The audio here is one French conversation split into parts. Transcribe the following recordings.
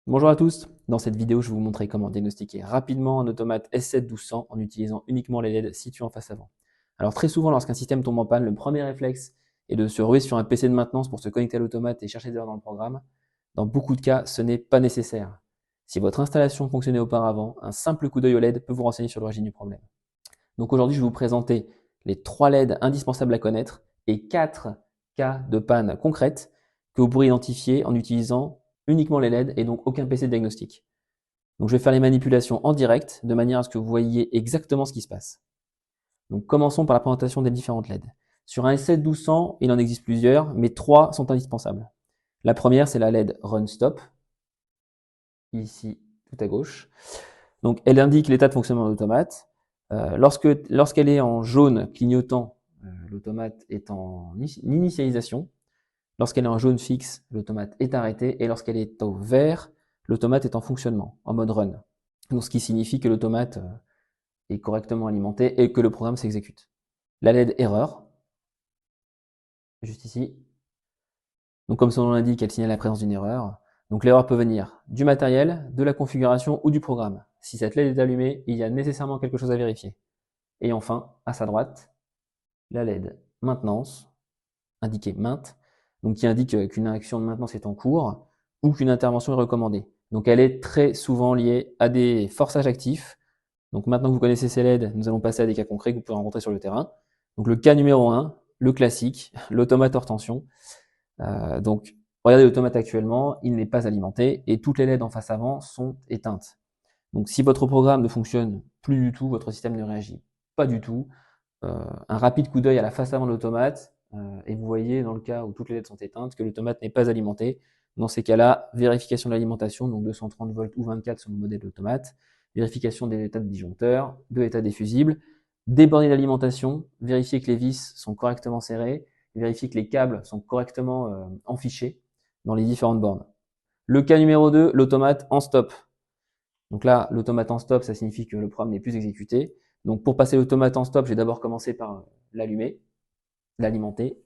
Bonjour à tous, dans cette vidéo je vais vous montrer comment diagnostiquer rapidement un automate S7-1200 en utilisant uniquement les LED situés en face avant. Alors très souvent lorsqu'un système tombe en panne, le premier réflexe est de se ruer sur un PC de maintenance pour se connecter à l'automate et chercher des erreurs dans le programme. Dans beaucoup de cas, ce n'est pas nécessaire. Si votre installation fonctionnait auparavant, un simple coup d'œil au LED peut vous renseigner sur l'origine du problème. Donc aujourd'hui je vais vous présenter les 3 LED indispensables à connaître et 4 cas de panne concrètes que vous pourrez identifier en utilisant uniquement les LED et donc aucun PC de diagnostic. Donc je vais faire les manipulations en direct de manière à ce que vous voyez exactement ce qui se passe. Donc commençons par la présentation des différentes LED. Sur un S7-1200, il en existe plusieurs, mais 3 sont indispensables. La première, c'est la LED Run Stop, ici tout à gauche. Donc elle indique l'état de fonctionnement de l'automate. Lorsqu'elle est en jaune clignotant, l'automate est en initialisation. Lorsqu'elle est en jaune fixe, l'automate est arrêté. Et lorsqu'elle est au vert, l'automate est en fonctionnement, en mode run. Donc, ce qui signifie que l'automate est correctement alimenté et que le programme s'exécute. La LED erreur, juste ici. Donc, comme son nom l'indique, elle signale la présence d'une erreur. Donc, l'erreur peut venir du matériel, de la configuration ou du programme. Si cette LED est allumée, il y a nécessairement quelque chose à vérifier. Et enfin, à sa droite, la LED maintenance, indiquée mainte, donc qui indique qu'une action de maintenance est en cours ou qu'une intervention est recommandée. Donc elle est très souvent liée à des forçages actifs. Donc maintenant que vous connaissez ces LED, nous allons passer à des cas concrets que vous pouvez rencontrer sur le terrain. Donc le cas numéro 1, le classique, l'automate hors tension. Donc regardez l'automate actuellement, il n'est pas alimenté et toutes les LED en face avant sont éteintes. Donc si votre programme ne fonctionne plus du tout, votre système ne réagit pas du tout, un rapide coup d'œil à la face avant de l'automate et vous voyez dans le cas où toutes les LED sont éteintes que l'automate n'est pas alimenté. Dans ces cas-là, vérification de l'alimentation, donc 230 volts ou 24 sur le modèle d'automate, vérification des états de disjoncteur, de l'état des fusibles, déborder l'alimentation, vérifier que les vis sont correctement serrées, vérifier que les câbles sont correctement enfichés dans les différentes bornes. Le cas numéro 2, l'automate en stop. Donc là, l'automate en stop, ça signifie que le programme n'est plus exécuté. Donc pour passer l'automate en stop, j'ai d'abord commencé par l'allumer, l'alimenter.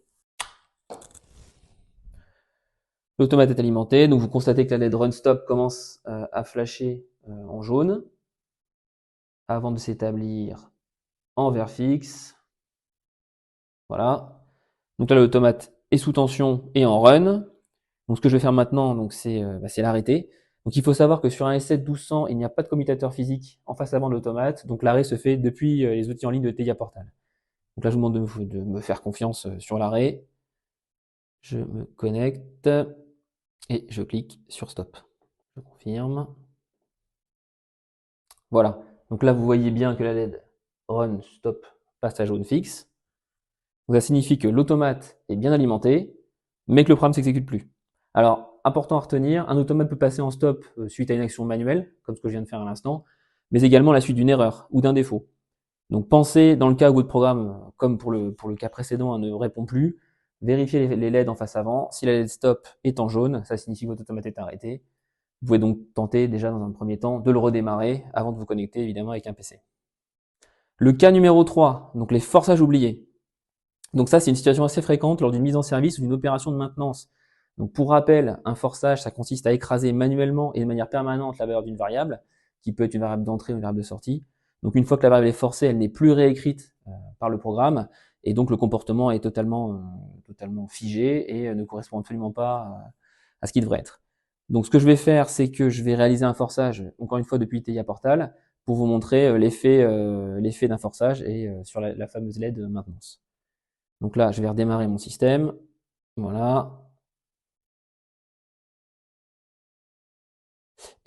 L'automate est alimenté, donc vous constatez que la LED Run Stop commence à flasher en jaune avant de s'établir en vert fixe. Voilà. Donc là, l'automate est sous tension et en run. Donc ce que je vais faire maintenant, c'est l'arrêter. Donc il faut savoir que sur un S7-1200, il n'y a pas de commutateur physique en face avant de l'automate. Donc l'arrêt se fait depuis les outils en ligne de TIA Portal. Donc là, je vous demande de me faire confiance sur l'arrêt. Je me connecte et je clique sur stop. Je confirme. Voilà. Donc là, vous voyez bien que la LED run stop passe à jaune fixe. Donc ça signifie que l'automate est bien alimenté, mais que le programme ne s'exécute plus. Alors, important à retenir, un automate peut passer en stop suite à une action manuelle, comme ce que je viens de faire à l'instant, mais également à la suite d'une erreur ou d'un défaut. Donc pensez, dans le cas où votre programme, comme pour le cas précédent, ne répond plus, vérifiez les LED en face avant. Si la LED stop est en jaune, ça signifie que votre automate est arrêté. Vous pouvez donc tenter déjà dans un premier temps de le redémarrer avant de vous connecter évidemment avec un PC. Le cas numéro 3, donc les forçages oubliés. Donc ça, c'est une situation assez fréquente lors d'une mise en service ou d'une opération de maintenance. Donc pour rappel, un forçage, ça consiste à écraser manuellement et de manière permanente la valeur d'une variable, qui peut être une variable d'entrée ou une variable de sortie. Donc une fois que la variable est forcée, elle n'est plus réécrite par le programme, et donc le comportement est totalement figé et ne correspond absolument pas à ce qu'il devrait être. Donc ce que je vais faire, c'est que je vais réaliser un forçage, encore une fois depuis TIA Portal, pour vous montrer l'effet d'un forçage et sur la fameuse LED maintenance. Donc là, je vais redémarrer mon système. Voilà.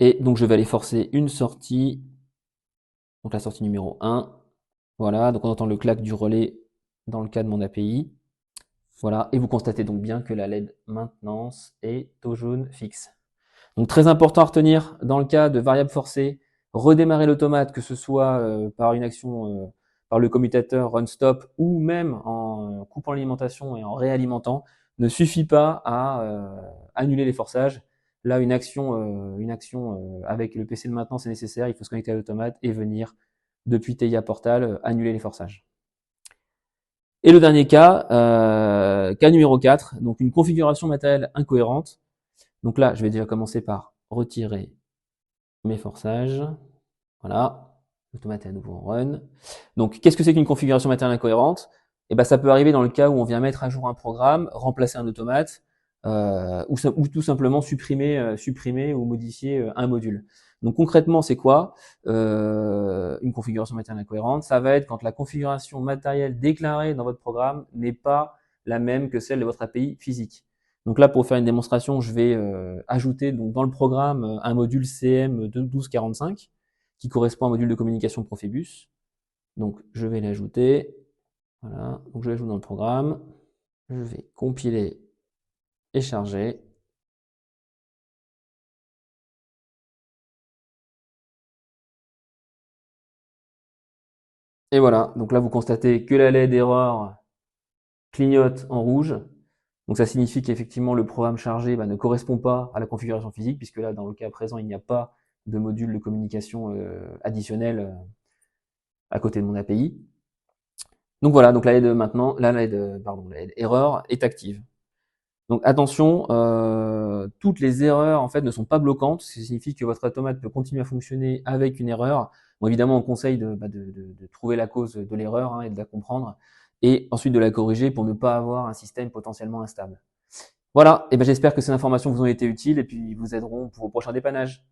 Et donc, je vais aller forcer une sortie. Donc, la sortie numéro 1. Voilà. Donc, on entend le clac du relais dans le cas de mon API. Voilà. Et vous constatez donc bien que la LED maintenance est au jaune fixe. Donc, très important à retenir dans le cas de variable forcée, redémarrer l'automate, que ce soit par une action, par le commutateur run stop ou même en coupant l'alimentation et en réalimentant, ne suffit pas à annuler les forçages. Là, une action avec le PC de maintenance est nécessaire. Il faut se connecter à l'automate et venir depuis TIA Portal annuler les forçages. Et le dernier cas numéro 4, donc une configuration matérielle incohérente. Donc là, je vais déjà commencer par retirer mes forçages. Voilà, l'automate est à nouveau en run. Donc, qu'est-ce que c'est qu'une configuration matérielle incohérente? Eh ben, ça peut arriver dans le cas où on vient mettre à jour un programme, remplacer un automate, ou tout simplement supprimer ou modifier un module. Donc concrètement, c'est quoi une configuration matérielle incohérente? Ça va être quand la configuration matérielle déclarée dans votre programme n'est pas la même que celle de votre API physique. Donc là, pour faire une démonstration, je vais ajouter donc dans le programme un module CM 1245 qui correspond à un module de communication Profibus. Donc je vais l'ajouter. Voilà, donc je l'ajoute dans le programme. Je vais compiler et charger. Et voilà, donc là vous constatez que la LED erreur clignote en rouge. Donc ça signifie qu'effectivement le programme chargé ne correspond pas à la configuration physique, puisque là dans le cas présent il n'y a pas de module de communication additionnel à côté de mon API. Donc voilà, donc la LED maintenant, la LED erreur est active. Donc attention, toutes les erreurs en fait ne sont pas bloquantes, ce qui signifie que votre automate peut continuer à fonctionner avec une erreur. Bon, évidemment, on conseille de trouver la cause de l'erreur et de la comprendre, et ensuite de la corriger pour ne pas avoir un système potentiellement instable. Voilà, et j'espère que ces informations vous ont été utiles et puis vous aideront pour vos prochains dépannages.